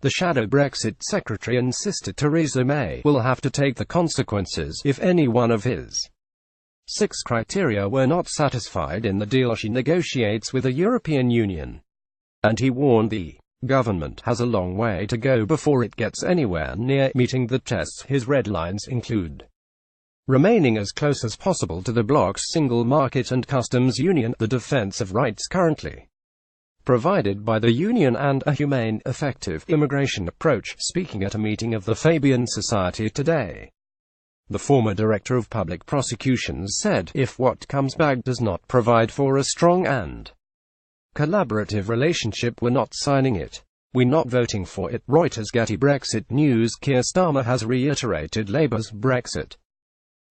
The shadow Brexit secretary insisted Theresa May will have to take the consequences if any one of his 6 criteria were not satisfied in the deal she negotiates with the European Union. And he warned the government has a long way to go before it gets anywhere near meeting the tests. His red lines include remaining as close as possible to the bloc's single market and customs union, the defense of rights currently provided by the Union, and a humane, effective immigration approach. Speaking at a meeting of the Fabian Society today, the former Director of Public Prosecutions said, "If what comes back does not provide for a strong and collaborative relationship, we're not signing it. We're not voting for it." Reuters. Getty. Brexit news. Keir Starmer has reiterated Labour's Brexit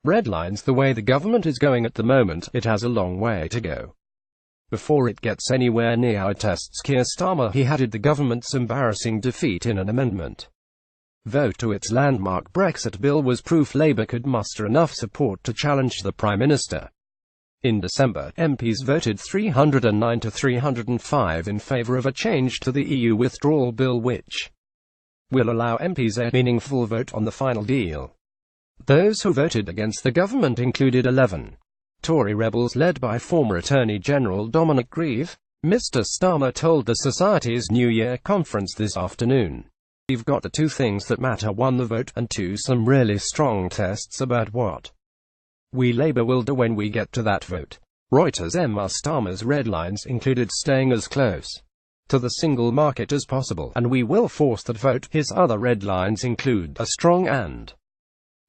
redlines. The way the government is going at the moment, it has a long way to go before it gets anywhere near our tests. Keir Starmer, he headed the government's embarrassing defeat in an amendment vote to its landmark Brexit bill was proof Labour could muster enough support to challenge the Prime Minister. In December, MPs voted 309 to 305 in favour of a change to the EU withdrawal bill which will allow MPs a meaningful vote on the final deal. Those who voted against the government included 11 Tory rebels led by former Attorney General Dominic Grieve. Mr. Starmer told the Society's New Year conference this afternoon, "We've got the 2 things that matter: 1, the vote, and 2, some really strong tests about what we Labour will do when we get to that vote." Reuters. Mr. Starmer's red lines included staying as close to the single market as possible, and we will force that vote. His other red lines include a strong and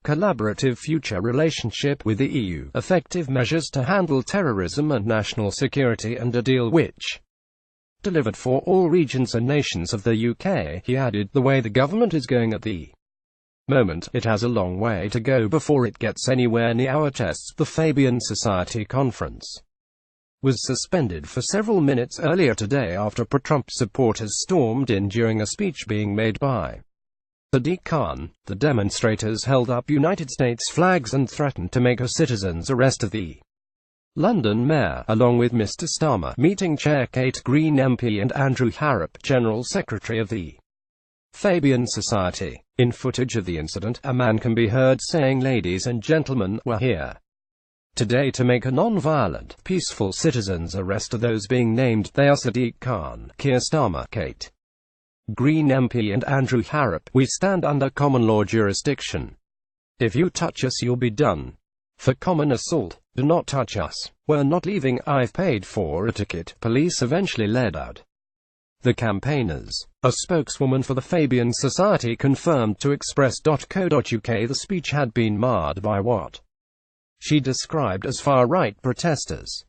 collaborative future relationship with the EU, effective measures to handle terrorism and national security, and a deal which delivered for all regions and nations of the UK. He added, "The way the government is going at the moment, it has a long way to go before it gets anywhere near our tests." The Fabian Society conference was suspended for several minutes earlier today after pro-Trump supporters stormed in during a speech being made by Sadiq Khan. The demonstrators held up United States flags and threatened to make a citizen's arrest of the London mayor, along with Mr. Starmer, meeting chair Kate Green MP, and Andrew Harrop, General Secretary of the Fabian Society. In footage of the incident, a man can be heard saying, "Ladies and gentlemen, we're here today to make a non-violent, peaceful citizen's arrest of those being named. They are Sadiq Khan, Keir Starmer, Kate Green MP, and Andrew Harrop. We stand under common law jurisdiction. If you touch us, you'll be done for common assault. Do not touch us. We're not leaving. I've paid for a ticket." Police eventually led out the campaigners. A spokeswoman for the Fabian Society confirmed to Express.co.uk the speech had been marred by what she described as far-right protesters.